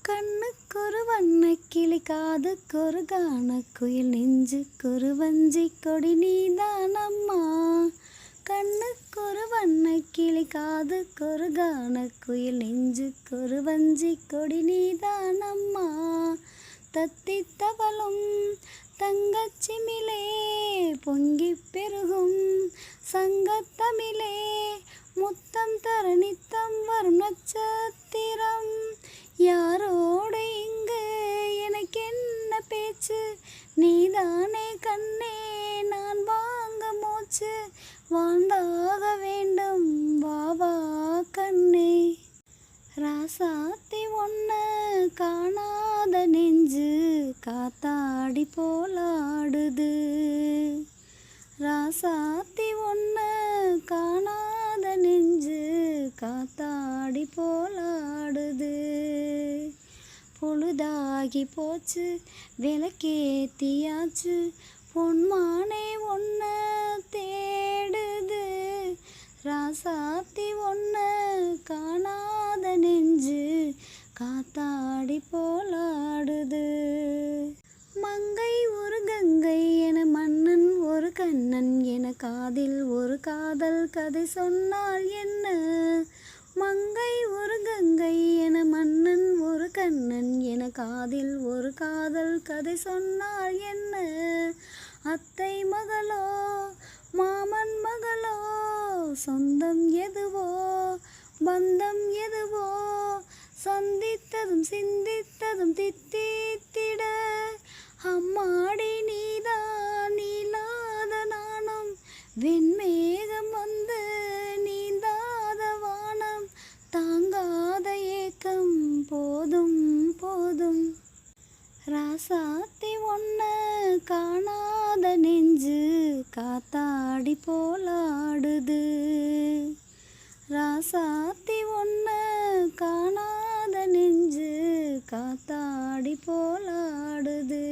கண்ணுக்கொரு வண்ணக்கிளி காதுக்கொரு கானக்குயில் நெஞ்சுக்கொரு வஞ்சிக் கொடி நீதானம்மா. கண்ணுக்கொரு வண்ணக்கிளி காதுக்கொரு கானக்குயில் நெஞ்சுக்கொரு வஞ்சிக் கொடி நீதானம்மா. தத்தித் தவழும் தங்கச்சிமிழே பொங்கிப் பெருகும் சங்கத்தமிழே, முத்தம் தர நித்தம் வரும் நட்சத்திரம். யாரோடு இங்கு எனக்கென்ன பேச்சு, நீதானே கண்ணே நான் வாங்க மூச்சு. வாழ்ந்தாக வேண்டும் வா வா கண்ணே. ராசாத்தி ஒன்ன காணாத நெஞ்சு காத்தாடி போலாடுது. ராசாத்தி ஒன்ன காணாத நெஞ்சு காத்தாடி போலாடுது. பொழுதாகி போச்சு விளக்கேத்தியாச்சு, பொன்மானே ஒன்ன தேடுது. ராசாத்தி ஒன்ன காணாத நெஞ்சு காத்தாடி போலாடுது. மங்கை ஒரு கங்கை என மன்னன் ஒரு கண்ணன் என காதில் ஒரு காதல் கதை சொன்னால் என்ன. மங்கை ஒரு கங்கை என மன்னன் ஒரு கண்ணன் என காதில் ஒரு காதல் கதை சொன்னால் என்ன. அத்தை மகளோ மாமன் மகளோ, சொந்தம் எதுவோ பந்தம் எதுவோ, சந்தித்ததும் சிந்தித்ததும் தித்தித்திட. அம்மாடி நீதான் நீளாத நாணம், வெண்மேகம் வந்து நீந்தாத வானம். தாங்காத ஏக்கம் போதும் போதும். ராசாத்தி ஒன்ன காணாத நெஞ்சு காத்தாடி போலாடுது. ராசாத்தி ஒன்ன காணாத நெஞ்சு காத்தாடி போலாடுது.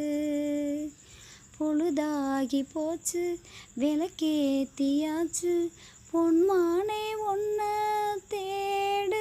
பொழுதாகி போச்சு விளக்கேத்தியாச்சு, பொன்மானே ஒன்ன தேடு.